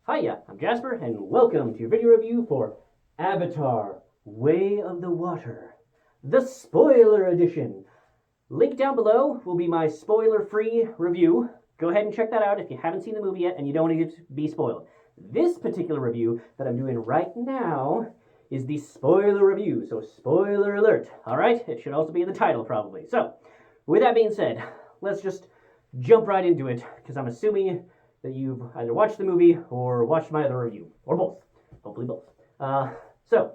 Hiya, I'm Jasper, and welcome to your video review for Avatar: Way of the Water, the spoiler edition. Link down below will be my spoiler-free review. Go ahead and check that out if you haven't seen the movie yet and you don't need to be spoiled. This particular review that I'm doing right now is the spoiler review, so spoiler alert. All right, it should also be in the title probably. So, with that being said, let's just jump right into it because I'm assuming that you've either watched the movie or watched my other review, or both. Hopefully both. So,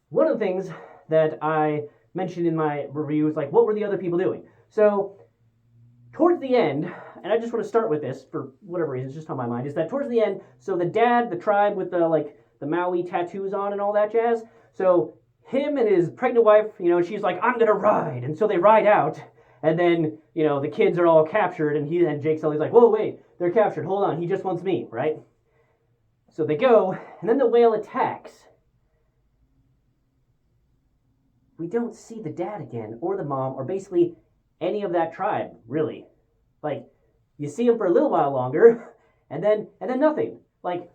one of the things that I mentioned in my review is like, what were the other people doing? So, towards the end, and I just want to start with this for whatever reason, it's just on my mind, is that towards the end, so the dad, the tribe with the Maui tattoos on and all that jazz, so him and his pregnant wife, she's like, I'm gonna ride, and so they ride out, and then, the kids are all captured, and Jake Sully's like, whoa, wait, they're captured, hold on, he just wants me, right? So they go, and then the whale attacks. We don't see the dad again, or the mom, or basically any of that tribe, really. Like, you see him for a little while longer, and then nothing. Like,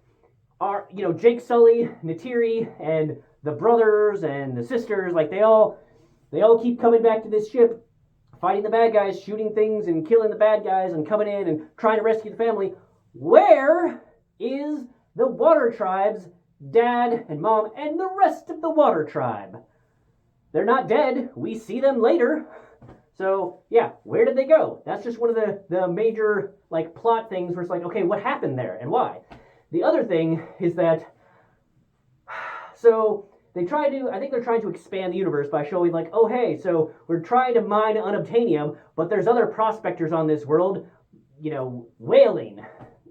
Jake Sully, Neytiri, and the brothers and the sisters, like they all keep coming back to this ship, fighting the bad guys, shooting things and killing the bad guys and coming in and trying to rescue the family. Where is the water tribe's dad and mom and the rest of the water tribe? They're not dead. We see them later. So, yeah, where did they go? That's just one of the major, plot things where it's like, okay, what happened there and why? The other thing is that, so I think they're trying to expand the universe by showing like, oh hey, so we're trying to mine unobtainium, but there's other prospectors on this world, whaling.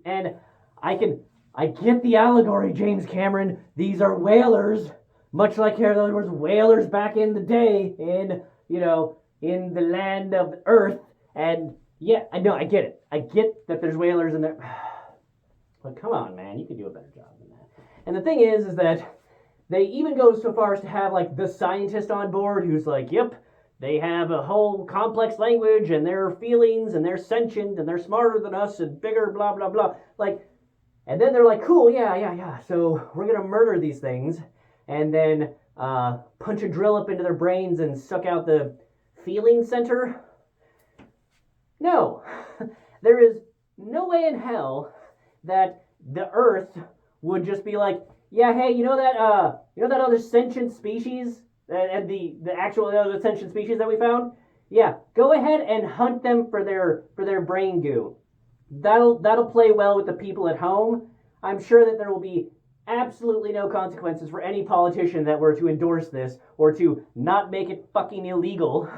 And I get the allegory, James Cameron. These are whalers, much like there was whalers back in the day in the land of Earth. And yeah, I know, I get it. I get that there's whalers in there. But come on, man, you can do a better job than that. And the thing is that they even go so far as to have the scientist on board who's like, yep, they have a whole complex language and their feelings and they're sentient and they're smarter than us and bigger, blah, blah, blah. And then they're like, cool, yeah. So we're going to murder these things and then punch a drill up into their brains and suck out the feeling center. No, there is no way in hell that the Earth would just be like, yeah, hey, you know that other sentient species and the actual other sentient species that we found? Yeah, go ahead and hunt them for their brain goo. That'll play well with the people at home. I'm sure that there will be absolutely no consequences for any politician that were to endorse this or to not make it fucking illegal.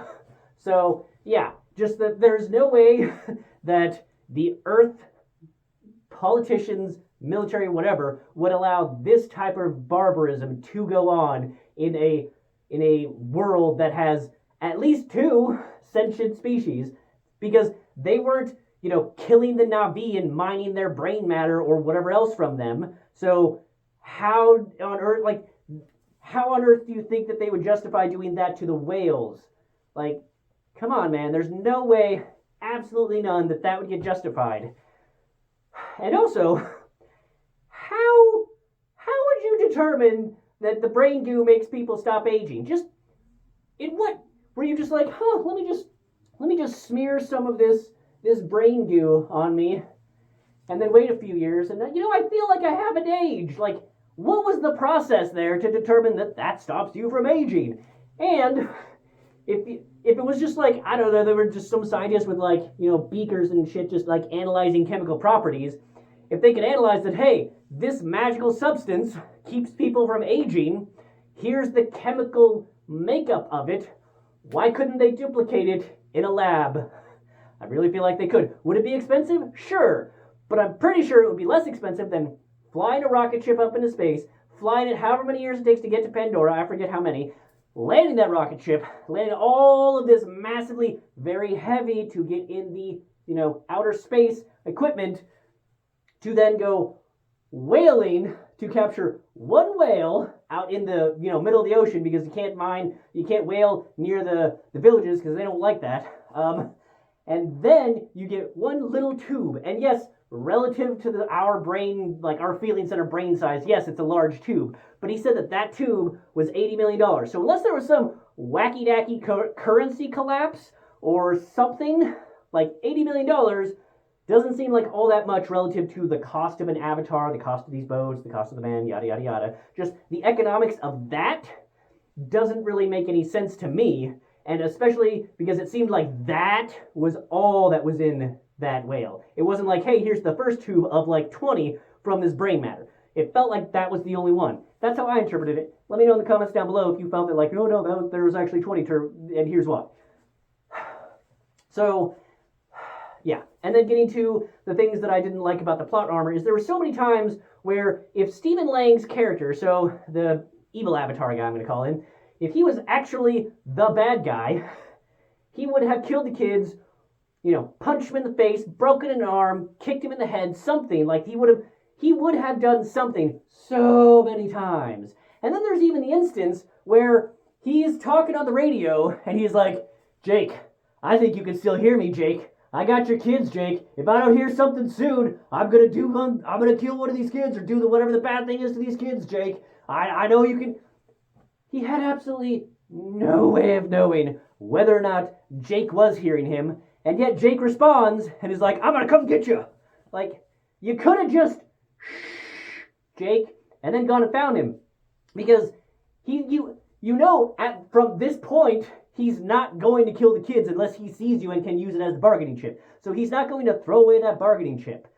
So, yeah, just that there's no way that the Earth politicians, military, whatever, would allow this type of barbarism to go on in a world that has at least two sentient species, because they weren't, killing the Na'vi and mining their brain matter or whatever else from them. So how on earth do you think that they would justify doing that to the whales? Come on, man, there's no way, absolutely none, that would get justified. And also, how would you determine that the brain goo makes people stop aging? Just in what? Were you just like, let me just smear some of this brain goo on me, and then wait a few years, and I feel like I haven't aged. Like, what was the process there to determine that stops you from aging? And if it was just I don't know, there were just some scientists with beakers and shit just analyzing chemical properties, if they could analyze that, hey, this magical substance keeps people from aging, here's the chemical makeup of it, why couldn't they duplicate it in a lab? I really feel like they could. Would it be expensive? Sure. But I'm pretty sure it would be less expensive than flying a rocket ship up into space, flying it however many years it takes to get to Pandora, I forget how many, landing that rocket ship, landing all of this massively, very heavy to get in the, outer space equipment, to then go whaling to capture one whale out in the middle of the ocean, because you can't whale near the villages because they don't like that. And then you get one little tube. And yes, relative to our brain, like our feeling center brain size, yes, it's a large tube. But he said that that tube was $80 million. So unless there was some wacky-dacky currency collapse or something, like $80 million doesn't seem like all that much relative to the cost of an Avatar, the cost of these boats, the cost of the man, yada, yada, yada. Just the economics of that doesn't really make any sense to me. And especially because it seemed like that was all that was in that whale. It wasn't like, hey, here's the first tube of like 20 from this brain matter. It felt like that was the only one. That's how I interpreted it. Let me know in the comments down below if you felt that like, no, there was actually 20, and here's why. So, yeah. And then getting to the things that I didn't like about the plot armor is there were so many times where if Stephen Lang's character, so the evil Avatar guy I'm going to call him, if he was actually the bad guy, he would have killed the kids, punched him in the face, broken an arm, kicked him in the head, something. Like he would have done something so many times. And then there's even the instance where he's talking on the radio and he's like, Jake, I think you can still hear me, Jake. I got your kids, Jake. If I don't hear something soon, I'm gonna kill one of these kids or do whatever the bad thing is to these kids, Jake. I know you can. He had absolutely no way of knowing whether or not Jake was hearing him, and yet Jake responds and is like, I'm gonna come get you. Like, you could have just Jake and then gone and found him, because from this point he's not going to kill the kids unless he sees you and can use it as a bargaining chip. So he's not going to throw away that bargaining chip.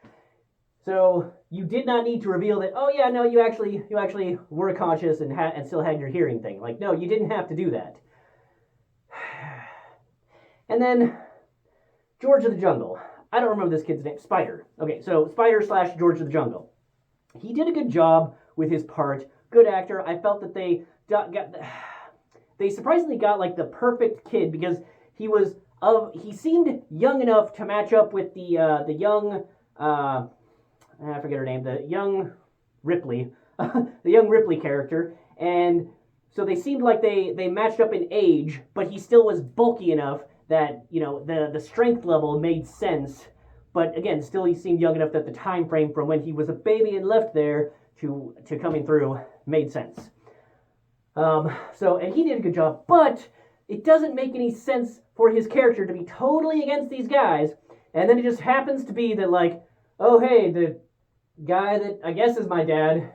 So you did not need to reveal that, oh yeah, no, you actually were conscious and still had your hearing thing. Like, no, you didn't have to do that. And then George of the Jungle. I don't remember this kid's name. Spider. Okay, so Spider / George of the Jungle. He did a good job with his part. Good actor. I felt that they surprisingly got like the perfect kid, because he seemed young enough to match up with the young I forget her name, the young Ripley, the young Ripley character, and so they seemed like they matched up in age, but he still was bulky enough that the strength level made sense. But again, still he seemed young enough that the time frame from when he was a baby and left there to coming through made sense. And he did a good job, but it doesn't make any sense for his character to be totally against these guys, and then it just happens to be that, like, oh, hey, the guy that I guess is my dad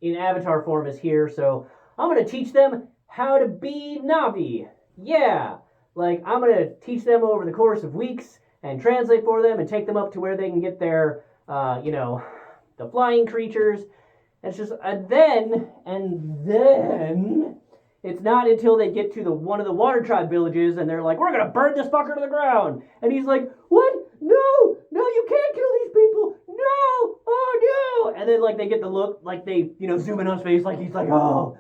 in Avatar form is here, so I'm going to teach them how to be Na'vi. Yeah, like, I'm going to teach them over the course of weeks and translate for them and take them up to where they can get their, the flying creatures. It's just, and then, it's not until they get to one of the water tribe villages and they're like, we're going to burn this fucker to the ground. And he's like, what? No, you can't kill these people. No, oh no. And then like they get the look, like they, zoom in on his face, like he's like, oh,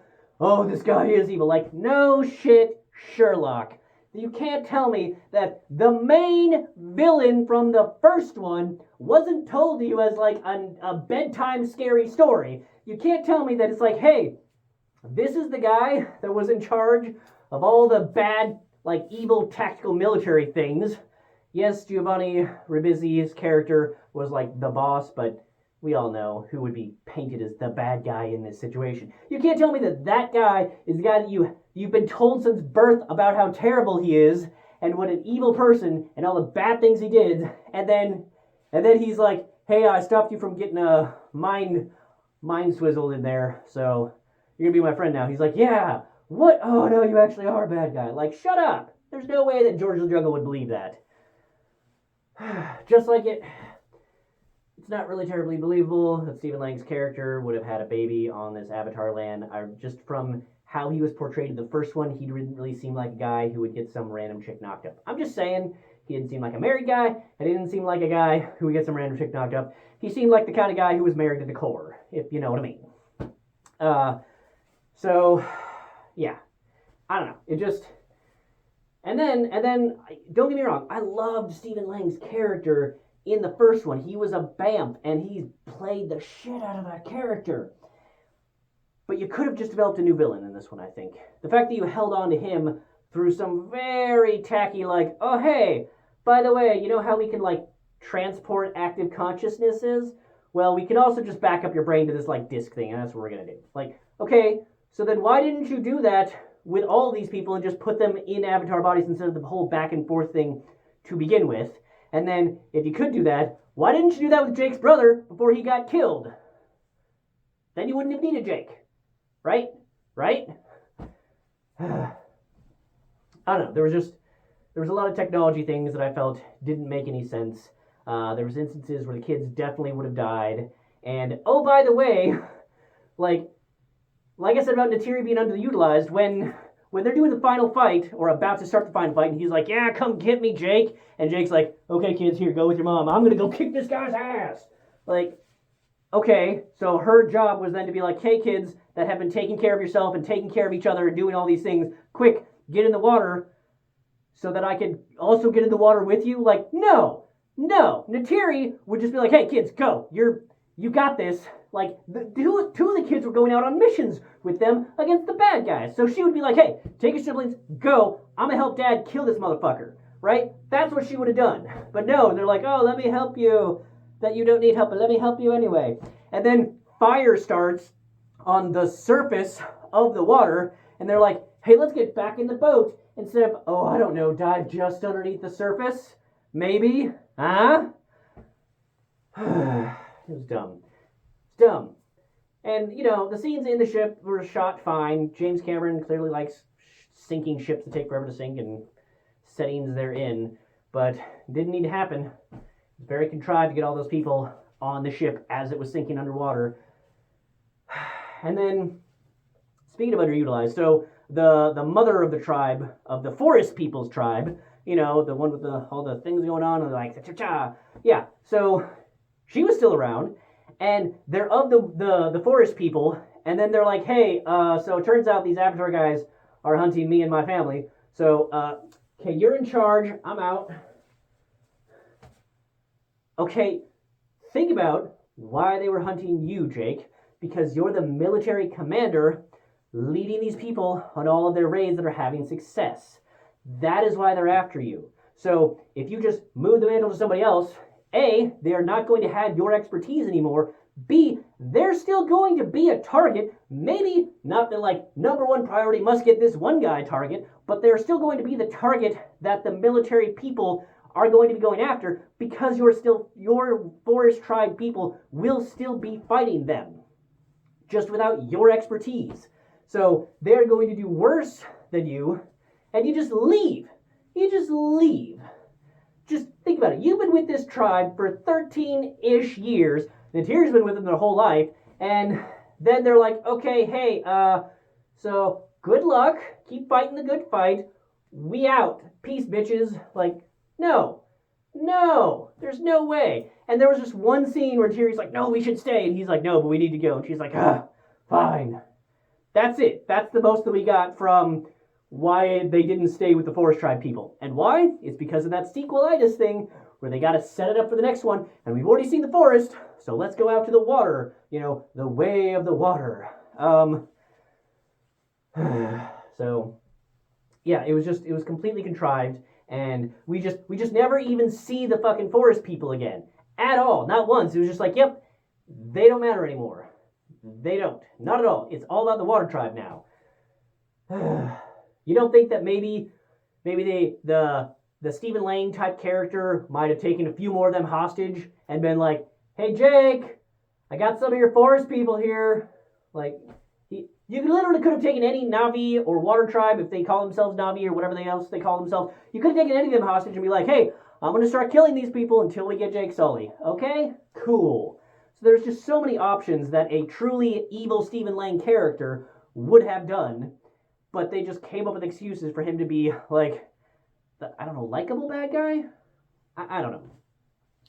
this guy is evil. Like, no shit, Sherlock. You can't tell me that the main villain from the first one wasn't told to you as like a bedtime scary story. You can't tell me that it's like, hey, this is the guy that was in charge of all the bad, like, evil tactical military things. Yes, Giovanni Ribisi's character was like the boss, but we all know who would be painted as the bad guy in this situation. You can't tell me that guy is the guy that you've been told since birth about how terrible he is and what an evil person and all the bad things he did, and then he's like, hey, I stopped you from getting a mind swizzled in there, so you're gonna be my friend now. He's like, yeah, what? Oh no, you actually are a bad guy. Like, shut up. There's no way that George of the Jungle would believe that. Just like it's not really terribly believable that Stephen Lang's character would have had a baby on this Avatar land. Just from how he was portrayed in the first one, he didn't really seem like a guy who would get some random chick knocked up. I'm just saying, he didn't seem like a married guy, and he didn't seem like a guy who would get some random chick knocked up. He seemed like the kind of guy who was married to the core, if you know what I mean. So, yeah, I don't know. It just, and then, don't get me wrong, I loved Stephen Lang's character in the first one. He was a BAMF, and he played the shit out of that character. But you could have just developed a new villain in this one, I think. The fact that you held on to him through some very tacky, like, oh, hey, by the way, you know how we can, like, transport active consciousnesses, well, we can also just back up your brain to this like disk thing, and that's what we're gonna do. Like, okay, so then why didn't you do that with all these people and just put them in avatar bodies instead of the whole back and forth thing to begin with? And then if you could do that, why didn't you do that with Jake's brother before he got killed? Then you wouldn't have needed Jake, right? Right? I don't know. There was a lot of technology things that I felt didn't make any sense. There was instances where the kids definitely would have died. And oh, by the way, like I said about Neytiri being underutilized, when they're doing the final fight or about to start the final fight, and he's like, "Yeah, come get me, Jake," and Jake's like, "Okay, kids, here, go with your mom. I'm gonna go kick this guy's ass." Like, okay, so her job was then to be like, "Hey, kids that have been taking care of yourself and taking care of each other and doing all these things, quick, get in the water so that I can also get in the water with you." Like, no. Neytiri would just be like, "Hey, kids, go. You got this." Like, two of the kids were going out on missions with them against the bad guys. So she would be like, "Hey, take your siblings, go. I'm going to help Dad kill this motherfucker." Right? That's what she would have done. But no, they're like, "Oh, let me help you. That you don't need help, but let me help you anyway." And then fire starts on the surface of the water, and they're like, "Hey, let's get back in the boat." Instead of, oh, I don't know, dive just underneath the surface? Maybe? Huh? It was dumb. It's dumb. And, you know, the scenes in the ship were shot fine. James Cameron clearly likes sinking ships that take forever to sink and settings they're in. But it didn't need to happen. It's very contrived to get all those people on the ship as it was sinking underwater. And then, speaking of underutilized, so the mother of the tribe, of the forest people's tribe, you know, the one with all the things going on, and like, cha-cha-cha. Yeah, so she was still around, and they're of the forest people, and then they're like, "Hey, so it turns out these Avatar guys are hunting me and my family, so, okay, you're in charge, I'm out." Okay, think about why they were hunting you, Jake, because you're the military commander leading these people on all of their raids that are having success. That is why they're after you. So if you just move the mantle to somebody else, A, they are not going to have your expertise anymore. B, they're still going to be a target. Maybe not the number one priority must get this one guy target, but they're still going to be the target that the military people are going to be going after, because your forest tribe people will still be fighting them, just without your expertise. So they're going to do worse than you, and you just leave. Just think about it. You've been with this tribe for 13-ish years. Neytiri's been with them their whole life, and then they're like, "Okay, hey, so good luck. Keep fighting the good fight. We out. Peace, bitches." Like, no, there's no way. And there was just one scene where Neytiri's like, "No, we should stay," and he's like, "No, but we need to go," and she's like, "Fine." That's it. That's the most that we got from why they didn't stay with the Forest Tribe people. And why? It's because of that sequelitis thing where they got to set it up for the next one. And we've already seen the forest, so let's go out to the water. You know, the way of the water. So, yeah, it was completely contrived. And we just never even see the fucking forest people again. At all. Not once. It was just like, yep, they don't matter anymore. They don't. Not at all. It's all about the water tribe now. You don't think that maybe the Stephen Lang type character might have taken a few more of them hostage and been like, "Hey, Jake, I got some of your forest people here." Like, you literally could have taken any Na'vi or water tribe, if they call themselves Na'vi or whatever else they call themselves. You could have taken any of them hostage and be like, "Hey, I'm going to start killing these people until we get Jake Sully." Okay? Cool. So there's just so many options that a truly evil Stephen Lang character would have done, but they just came up with excuses for him to be like, I don't know, likable bad guy? I don't know.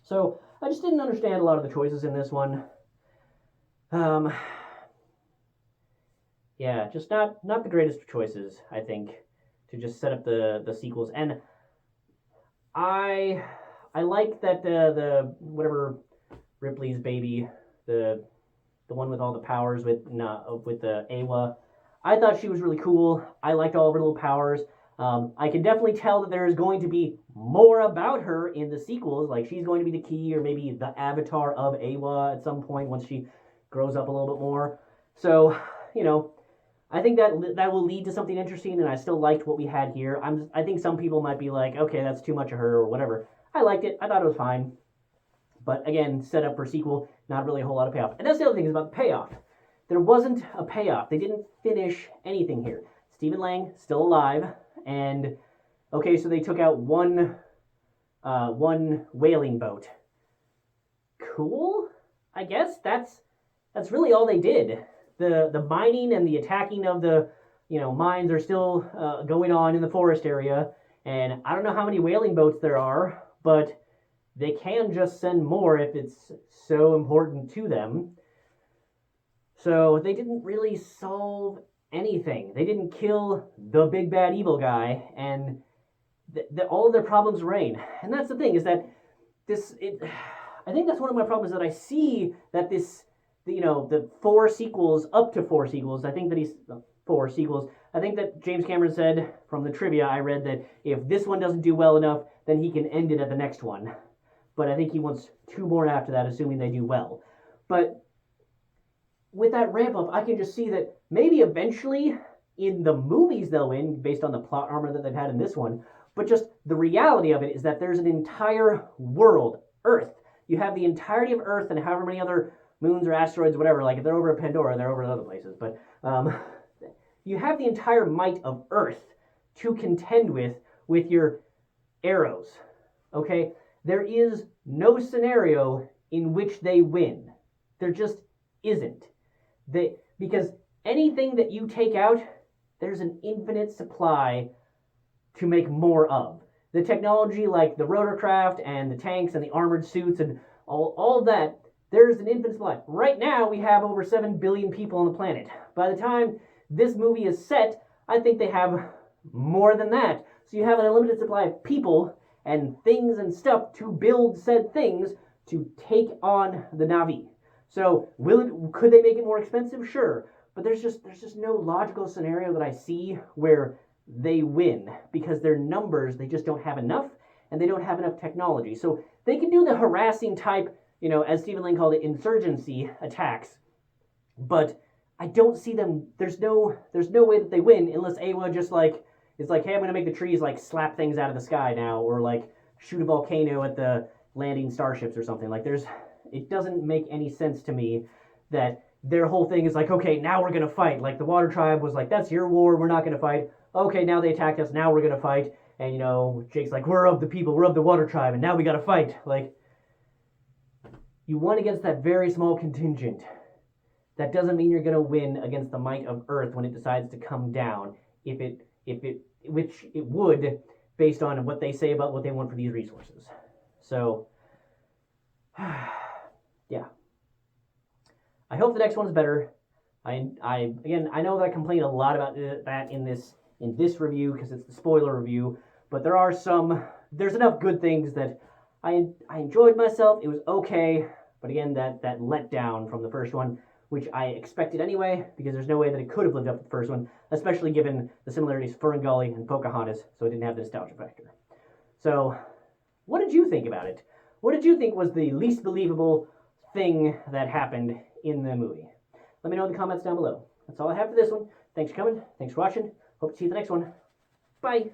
So I just didn't understand a lot of the choices in this one. Yeah, just not the greatest of choices, I think, to just set up the sequels. And I like that the whatever Ripley's baby, the one with all the powers with the Awa. I thought she was really cool. I liked all of her little powers. I can definitely tell that there is going to be more about her in the sequels. Like she's going to be the key, or maybe the avatar of Eywa at some point once she grows up a little bit more. So, you know, I think that will lead to something interesting, and I still liked what we had here. I think some people might be like, okay, that's too much of her or whatever. I liked it. I thought it was fine. But again, set up for sequel, not really a whole lot of payoff. And that's the other thing is about the payoff. There wasn't a payoff. They didn't finish anything here. Stephen Lang still alive, and okay, so they took out one whaling boat. Cool, I guess that's really all they did. The mining and the attacking of the mines are still going on in the forest area, and I don't know how many whaling boats there are, but they can just send more if it's so important to them. So they didn't really solve anything. They didn't kill the big bad evil guy, and all of their problems reign. And that's the thing, is that I think that's one of my problems, that I see that the 4 sequels, up to 4 sequels, I think that he's 4 sequels. I think that James Cameron said from the trivia I read that if this one doesn't do well enough, then he can end it at the next one. But I think he wants 2 more after that, assuming they do well. But with that ramp up, I can just see that maybe eventually in the movies they'll win based on the plot armor that they've had in this one. But just the reality of it is that there's an entire world, Earth. You have the entirety of Earth and however many other moons or asteroids, whatever. Like if they're over at Pandora, they're over at other places. But you have the entire might of Earth to contend with your arrows. Okay? There is no scenario in which they win. There just isn't. Because anything that you take out, there's an infinite supply to make more of. The technology like the rotorcraft and the tanks and the armored suits and all that, there's an infinite supply. Right now, we have over 7 billion people on the planet. By the time this movie is set, I think they have more than that. So you have an unlimited supply of people and things and stuff to build said things to take on the Na'vi. So could they make it more expensive? Sure. But there's just no logical scenario that I see where they win, because their numbers, they just don't have enough, and they don't have enough technology. So they can do the harassing type, as Stephen Lang called it, insurgency attacks. But I don't see them. There's no way that they win unless Eywa just it's like, hey, I'm gonna make the trees slap things out of the sky now, or shoot a volcano at the landing starships or something. It doesn't make any sense to me that their whole thing is okay, now we're gonna fight. Like the Water Tribe was that's your war, we're not gonna fight. Okay, now they attacked us, now we're gonna fight. And Jake's we're of the people, we're of the Water Tribe, and now we gotta fight. You won against that very small contingent. That doesn't mean you're gonna win against the might of Earth when it decides to come down. Which it would, based on what they say about what they want for these resources. So, yeah. I hope the next one's better. I know that I complain a lot about that in this review because it's the spoiler review, but there's enough good things that I enjoyed myself. It was okay, but again, that letdown from the first one, which I expected anyway, because there's no way that it could have lived up to the first one, especially given the similarities of Ferngully and Pocahontas, so it didn't have the nostalgia factor. So, what did you think about it? What did you think was the least believable thing that happened in the movie? Let me know in the comments down below. That's all I have for this one. Thanks for coming. Thanks for watching. Hope to see you in the next one. Bye.